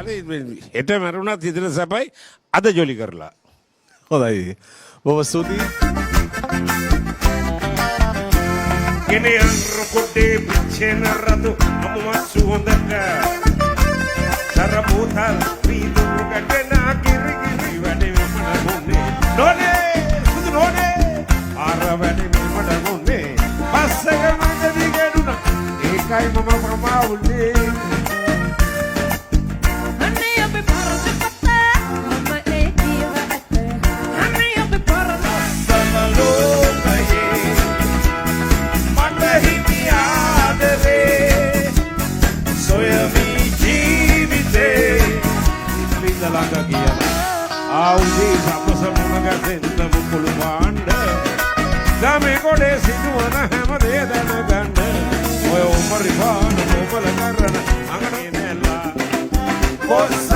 හෙට මැරුණත් හිතට සැපයි අද ජොලි කරලා. හොඳයි. බොහොම ස්තුතියි. කෙනේ අරකොටේ පිච්චෙන රතු අමුමස්සු හොඳට සරබෝතල් වීදුරුකට නාකිරිකිරි වැඩේ මන මොන්නේ නෝනේ සුදු නෝනේ ආර වැඩේ මන මොන්නේ පස්සක මඟ දිගුණා ඒකයි මම ප්‍රමාවුනේ ආවුදී සපසමුණගතෙන්න මුකුළු පාණ්ඩ ගමේ ගොඩේ සිදුවන හැම දේ දැනගන්න ඔය උමරිපාන මොබල කරන අඟනේ නැල්ලා කොස්ස